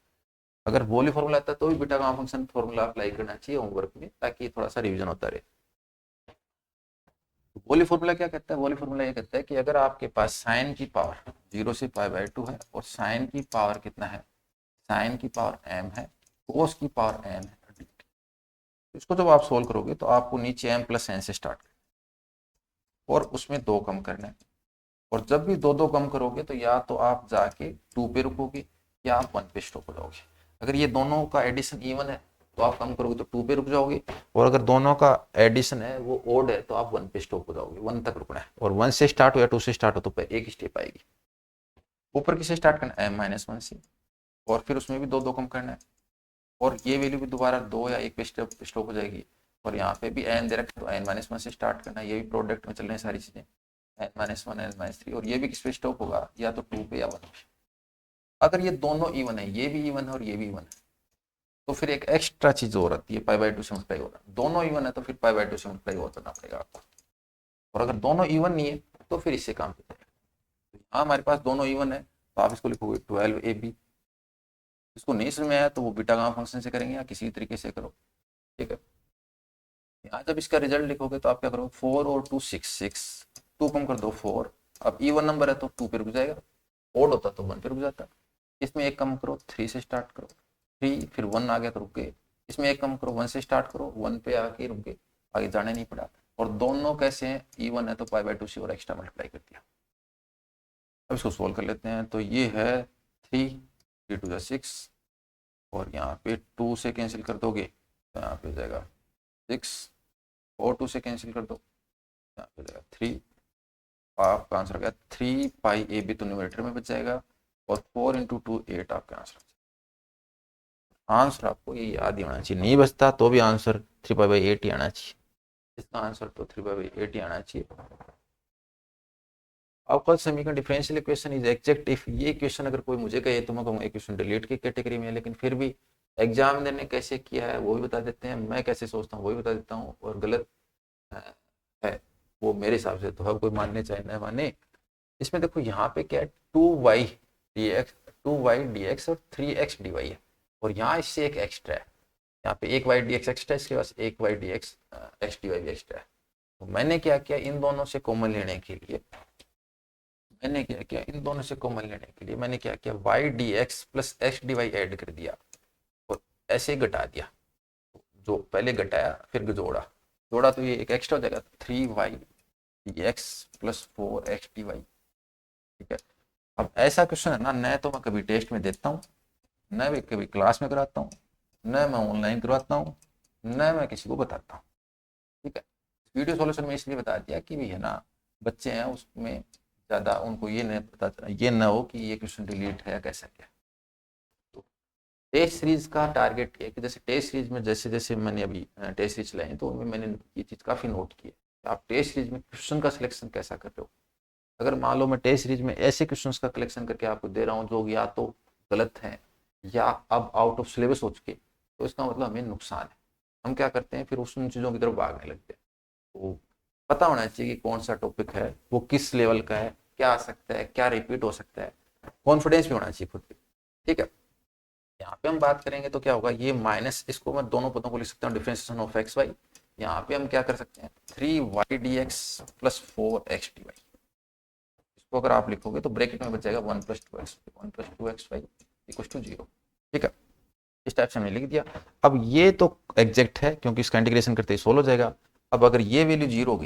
अगर वॉली फॉर्मूला आता है तो भी beta gamma function formula apply करना चाहिए होमवर्क में, ताकि थोड़ा सा रिविजन होता रहे। वॉली फॉर्मूला क्या कहता है, वॉली फॉर्मूला ये कहता है कि अगर आपके पास साइन की पावर 0 से π/2 है और साइन की पावर कितना है, साइन की पावर m है, कोस की पावर n है, इसको जब आप सोल्व करोगे तो आपको नीचे m प्लस n से स्टार्ट करना और उसमें 2 कम करना है। और जब भी 2 कम करोगे तो या तो आप जाके 2 पे रुकोगे या आप 1 पे स्टॉप हो जाओगे। अगर ये दोनों का एडिशन इवन है तो आप कम करोगे तो 2 पे रुक जाओगे, और अगर दोनों का एडिशन है वो ओड है तो आप 1 पे स्टॉप हो जाओगे, 1 तक रुकना है, और 1 से स्टार्ट हो या 2 से स्टार्ट हो तो एक स्टेप आएगी। ऊपर किसे स्टार्ट करना है, m-1 से, और फिर उसमें भी दो दो कम करना है, और ये वैल्यू भी दोबारा 2 या 1 पे स्टॉप हो जाएगी, और यहाँ पे भी n दे रखा है तो n-1 से स्टार्ट करना है। ये भी प्रोडक्ट में चल रहे हैं सारी चीजें, n-1 n-3, और ये भी किस पे स्टॉप होगा, या तो 2 पे या 1 पे। अगर ये दोनों इवन है, ये भी इवन है और ये भी इवन है, तो फिर एक एक्स्ट्रा चीज और आती है, π/2 से मल्टीप्लाई होगा। दोनों इवन है तो फिर π/2 से मल्टीप्लाई और करना पड़ेगा आपको, और अगर दोनों इवन नहीं है तो फिर इससे काम चल जाएगा। हाँ, हमारे पास दोनों इवन है तो आप इसको लिखोगे 12ab। इसको नहीं समझ में आया तो वो बीटा गामा फंक्शन से करेंगे या किसी तरीके से करो, ठीक है। यहाँ जब इसका रिजल्ट लिखोगे तो आप क्या करोगे, 4 और 2 6, 2 कम कर दो 4। अब इवन नंबर है तो 2 पे रुक जाएगा, ओड होता तो 1 पे रुक जाता। इसमें एक कम करो, 3 से स्टार्ट करो, 3 फिर 1 आ गया तो रुक गए। इसमें एक कम करो, 1 से स्टार्ट करो, 1 पे आके रुक गए, आगे जाने नहीं पड़ा। और दोनों कैसे हैं, इवन है तो π/2 से और एक्स्ट्रा मल्टीप्लाई कर दिया। अब इसको सोल्व कर लेते हैं। तो ये है 3, 3 2 6, और यहाँ पे 2 से कैंसिल कर दोगे तो यहाँ पे हो जाएगा 6, और 2 से कैंसिल कर दो यहाँ पे हो जाएगा 3। आपका आंसर आ गया 3πab, तो न्यूमरेटर में बच जाएगा, और 4 × 2 8 आपका आंसर। आंसर आपको ये याद ही होना चाहिए, नहीं बचता तो भी आंसर 3π/8 ही आना चाहिए। इसका आंसर तो 3π/8 ही आना चाहिए। अवकल समीकरण differential equation is exact if, ये क्वेश्चन अगर कोई मुझे कहे तो मैं कहूँगा ये क्वेश्चन डिलीट की कैटेगरी में है, लेकिन फिर भी एग्जामिनर ने कैसे किया है वो भी बता देते हैं, मैं कैसे सोचता हूँ वो भी बता देता हूँ, और गलत है वो मेरे हिसाब से तो है, कोई मानने चाहे न माने। इसमें देखो यहाँ पे क्या है, 2y dx और 3x dy है, और यहाँ इससे एक एक्स्ट्रा है, यहाँ पे एक y dx एक्स्ट्रा है, इसके पास एक y dx x dy भी एक्स्ट्रा है। तो मैंने क्या किया, इन दोनों से कॉमन लेने के लिए मैंने क्या किया, y dx plus x dy add कर दिया और ऐसे घटा दिया। जो पहले घटाया फिर जोड़ा तो ये एक एक्स्ट्रा हो जाएगा, 3y dx plus 4x dy, ठीक है। अब ऐसा क्वेश्चन है ना, न तो मैं कभी टेस्ट में देता हूँ, न मैं कभी क्लास में कराता हूँ, न मैं ऑनलाइन करवाता हूँ, न मैं किसी को बताता हूँ, ठीक है। वीडियो सॉल्यूशन में इसलिए बता दिया कि भी है ना, बच्चे हैं उसमें ज़्यादा उनको ये नहीं पता, ये ना हो कि ये क्वेश्चन डिलीट है या कैसा क्या। तो टेस्ट सीरीज का टारगेट है कि जैसे टेस्ट सीरीज में जैसे जैसे मैंने अभी टेस्ट सीरीज चलाई तो उनमें मैंने ये चीज़ काफ़ी नोट की है, आप टेस्ट सीरीज में क्वेश्चन का सिलेक्शन कैसा कर रहे हो। अगर मान लो मैं टेस्ट सीरीज में ऐसे क्वेश्चंस का कलेक्शन करके आपको दे रहा हूँ जो या तो गलत हैं या अब आउट ऑफ सिलेबस हो चुके, तो इसका मतलब हमें नुकसान है। हम क्या करते हैं, फिर उन चीज़ों की तरफ भागने लगते हैं। तो पता होना चाहिए कि कौन सा टॉपिक है, वो किस लेवल का है, क्या आ सकता है, क्या रिपीट हो सकता है, कॉन्फिडेंस भी होना चाहिए खुद पे, ठीक है। यहाँ पे हम बात करेंगे तो क्या होगा, ये माइनस, इसको मैं दोनों पदों को लिख सकता हूँ, डिफरेंशिएशन ऑफ एक्स वाई। यहाँ पे हम क्या कर सकते हैं, 3y dx plus 4x dy, इसको अगर आप लिखोगे तो ब्रैकेट में बच जाएगा 1 + 2xy = 0, ठीक है। इस टाइप से हमने लिख दिया। अब ये तो एग्जैक्ट है क्योंकि इसका इंटीग्रेशन करते ही सोल्व हो जाएगा। अब अगर ये वैल्यू 0 हो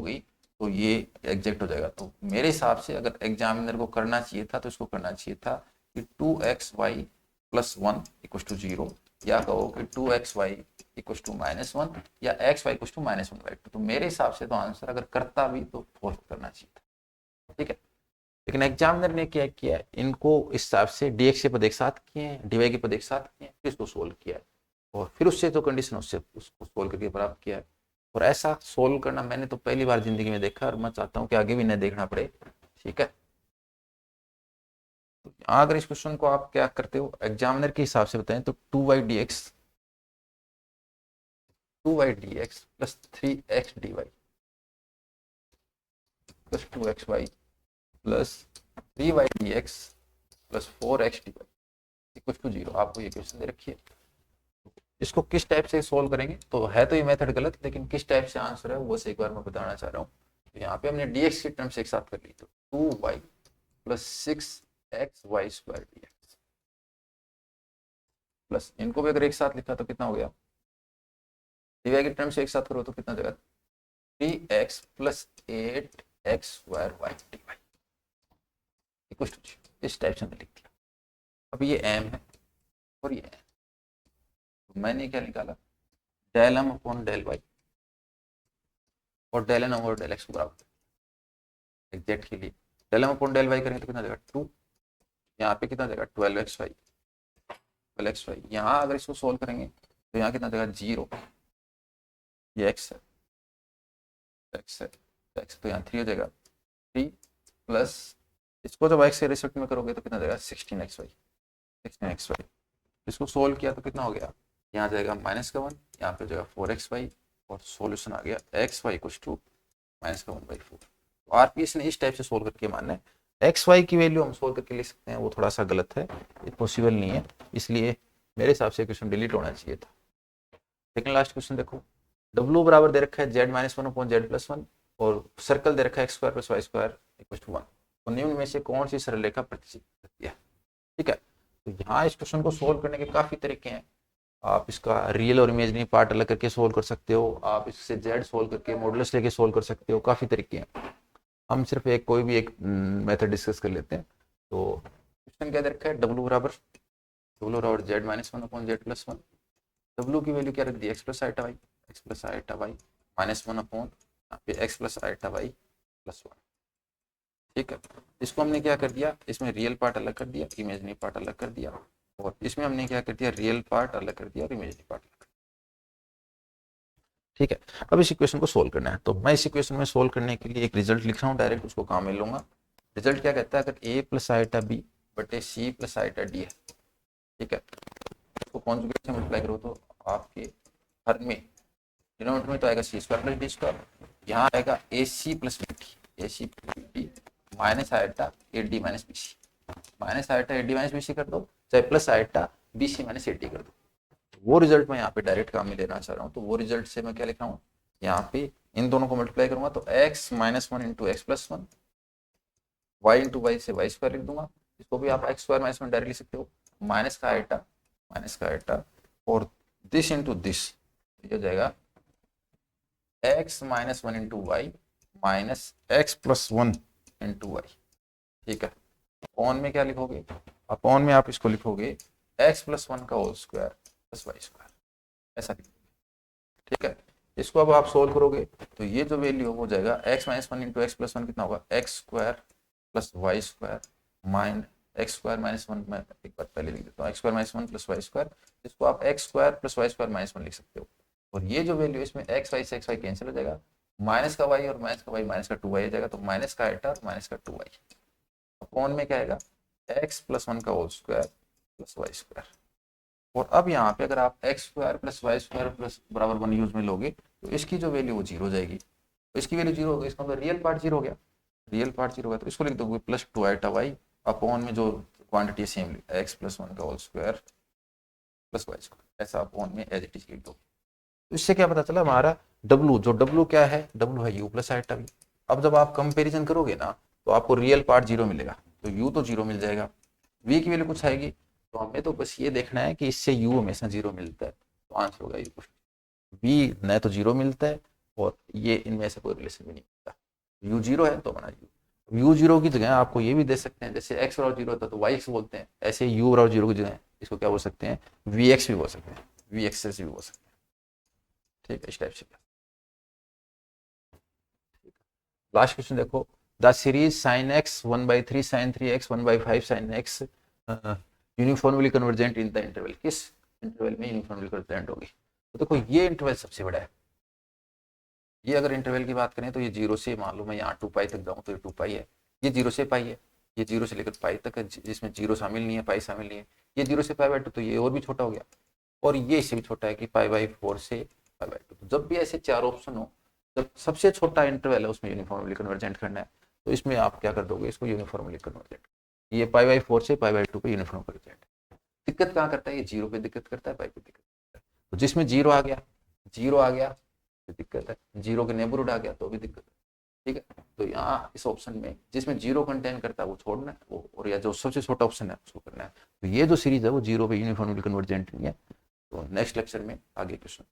गई, तो ये एग्जैक्ट हो जाएगा। तो मेरे हिसाब से अगर एग्जामिनर को करना चाहिए था तो इसको करना चाहिए था कि 2xy + 1 = 0, या कहो कि 2xy = -1 या xy = -1/2। तो मेरे हिसाब से तो आंसर अगर करता भी तो फॉल्स करना चाहिए था, ठीक है। लेकिन एग्जामिनर ने क्या किया है, इनको इस हिसाब से dx के पद एक साथ किए हैं, dy के पद एक साथ किए हैं, फिर इसको सोल्व किया है, और फिर उससे तो कंडीशन उससे उसको सोल्व करके प्राप्त किया है। और ऐसा सोल्व करना मैंने तो पहली बार जिंदगी में देखा, और मैं चाहता हूँ कि आगे भी न देखना पड़े, ठीक है। तो अगर इस क्वेश्चन को आप क्या करते हो, एग्जामिनर के हिसाब से बताएं तो 2y dx plus 3x dy plus 2xy plus 3y dx plus 4x dy = 0, आपको ये क्वेश्चन दे रखी है। इसको किस टाइप से सोल्व करेंगे, तो है तो ये मेथड गलत, लेकिन किस टाइप से आंसर है वो एक बार मैं बताना चाह रहा हूँ। तो यहाँ पे हमने dx की टर्म्स एक साथ कर ली, तो 2y plus 6xy² dx plus इनको भी अगर एक साथ लिखा तो कितना हो गया, dy की टर्म्स एक साथ करो तो कितना जगह 3x plus 8x² y dy = 0। इस टाइप से हमने लिख दिया। अब ये m है और ये m, तो मैंने क्या निकाला, del M upon del Y और del N over del X को बराबर एग्जैक्ट के लिए del M upon del Y करेंगे तो कितना देगा 2, यहाँ पे कितना देगा 12x वाई। यहाँ अगर इसको सोल्व करेंगे तो यहाँ कितना देगा 0, ये एक्स है, एक्स है, एक्स तो यहाँ 3 हो जाएगा, 3 प्लस इसको जब एक्स के रिस्पेक्ट में करोगे तो कितना देगा 16xy। इसको सोल्व किया तो कितना हो गया, यहाँ जाएगा माइनस का 1, यहाँ पे जाएगा 4xy और सॉल्यूशन आ गया xy कुछ टू माइनस का 1/4। तो आरपीएस ने इस टाइप से सोल्व करके मानना है, xy की वैल्यू हम सोल्व करके ले सकते हैं, वो थोड़ा सा गलत है, ये पॉसिबल नहीं है, इसलिए मेरे हिसाब से क्वेश्चन डिलीट होना चाहिए था। सेकंड लास्ट क्वेश्चन देखो, W बराबर दे रखा है z-1/z+1 और सर्कल दे रखा है x² + y² = 1। तो निम्न में से कौन सी सरल रेखा प्रतिच्छेद करती है? ठीक है, तो यहाँ इस क्वेश्चन को सोल्व करने के काफी तरीके हैं। आप इसका रियल और इमेजिनरी पार्ट अलग करके सोल्व कर सकते हो, आप इससे z सोल्व करके मॉडुलस लेके सोल्व कर सकते हो, काफी तरीके हैं। हम सिर्फ कोई भी एक मेथड डिस्कस कर लेते हैं। तो क्वेश्चन क्या दे रखा है, W बराबर z-1/z+1। W की वैल्यू क्या रख दी, x + i y -1/, यहाँ पे x + i y + 1। ठीक है, इसको हमने क्या कर दिया, इसमें रियल पार्ट अलग कर दिया, इमेजिनरी पार्ट अलग कर दिया, और इसमें हमने क्या कर दिया, रियल पार्ट अलग कर दिया और इमेजिनरी पार्ट अलग कर दिया। ठीक है, अब इस इक्वेशन को सोल्व करना है। तो मैं इस इक्वेशन में सोल्व करने के लिए एक रिजल्ट लिख रहा हूँ, डायरेक्ट उसको काम में लूंगा। रिजल्ट क्या कहता है, अगर a + i b बटे c + i d है, ठीक है, उसको कॉन्जुगेट से मल्टीप्लाई करो तो आपके हर में डिनोमिनेटर में तो आएगा c² + d², यहाँ आएगा ac + bt minus eta AD - BC, minus eta AD - BC कर दो, चाहे प्लस आयटा BC - AD कर दो। वो रिजल्ट मैं यहाँ पे डायरेक्ट काम में लेना चाह रहा हूँ। तो वो रिजल्ट से मैं क्या लिख रहा हूँ, यहाँ पे इन दोनों को मल्टीप्लाई करूंगा तो x - 1 × x + 1, y × y से y² लिख दूंगा। इसको भी आप x² - 1 डायरेक्ट लिख सकते हो, माइनस का आयटा और दिस इंटू दिस, ये हो जाएगा x - 1 × y minus x + 1 × y। ठीक है, अपॉन में क्या लिखोगे, अपॉन में आप इसको लिखोगे x + 1 का होल स्क्वायर + y², ऐसा लिखोगे। ठीक है, इसको अब आप सोल्व करोगे तो ये जो वैल्यू हो जाएगा x - 1 × x + 1 कितना होगा, x² + y² माइन x² - 1, मैं एक बार पहले लिख देता हूँ, x² - 1 + y², इसको आप x² + y² - 1 लिख सकते हो। और ये जो वैल्यू इसमें x y से x y कैंसिल हो जाएगा, माइनस का y और माइनस का y माइनस का 2y आ जाएगा, तो माइनस का आयटा और माइनस का 2y अपॉन में क्या आएगा x + 1 का होल स्क्वायर + y²। और अब यहाँ पे अगर आप x² + y² बराबर 1 यूज में लोगे तो इसकी जो वैल्यू वो 0 हो जाएगी। तो इसकी वैल्यू 0 हो गई, इसका मतलब रियल पार्ट 0 हो गया, रियल पार्ट 0 हो गया, तो इसको लिख दोगे +2 आयटा y अपॉन में जो क्वांटिटी सेम x + 1 का होल स्क्वायर + y², ऐसा अपॉन में एज इट इज लिख दो। तो इससे क्या पता चला, हमारा W क्या है, W है u + आयटा v। अब जब आप कंपेरिजन करोगे ना तो आपको रियल पार्ट 0 मिलेगा, तो u तो 0 मिल जाएगा, v की वैल्यू कुछ आएगी, तो हमें तो बस ये देखना है कि इससे u हमेशा 0 मिलता है, तो आंसर होगा u। v न तो 0 मिलता है और ये इनमें से कोई रिलेशन भी नहीं मिलता, u 0 है तो बना u 0 की जगह आपको ये भी दे सकते हैं, जैसे x बराबर 0 होता है तो yx बोलते हैं, ऐसे u बराबर 0 की जगह इसको क्या बोल सकते हैं, vx भी बोल सकते हैं, vx भी बोल सकते हैं। ठीक है, इस टाइप से। लास्ट क्वेश्चन देखो, the series sin x 1/3 sin 3x 1/5 sin x uniformly convergent in the interval, किस इंटरवल में यूनिफॉर्मली कन्वर्जेंट होगी। तो देखो ये इंटरवल सबसे बड़ा है, ये अगर इंटरवल की बात करें तो ये 0 से, मान लो मैं यहाँ 2π तक जाऊँ तो ये 2π है, ये 0 से पाई है, ये 0 से लेकर पाई तक है, जिसमें 0 शामिल नहीं है, पाई शामिल नहीं है, ये 0 से π/2, तो ये और भी छोटा हो गया, और ये इससे भी छोटा है कि π/4 से π/2। तो जब भी ऐसे 4 ऑप्शन हो, जब सबसे छोटा इंटरवल है उसमें यूनिफॉर्मली कन्वर्जेंट करना है, तो इसमें आप क्या कर दोगे, इसको यूनिफॉर्मली कन्वर्जेंट, ये π/4 से π/2 पे यूनिफॉर्म कन्वर्जेंट। दिक्कत कहाँ करता है, ये 0 पे दिक्कत करता है, पाई पे दिक्कत करता है। तो जिसमें 0 आ गया, 0 आ गया तो दिक्कत है, 0 के नेबरहुड आ गया तो भी दिक्कत है। ठीक है, तो यहाँ इस ऑप्शन में जिसमें 0 कंटेन करता है वो छोड़ना है, वो और या जो सबसे छोटा ऑप्शन है उसको करना है। तो ये जो सीरीज है वो 0 पे यूनिफॉर्मली कन्वर्जेंट नहीं है। तो नेक्स्ट लेक्चर में आगे क्वेश्चन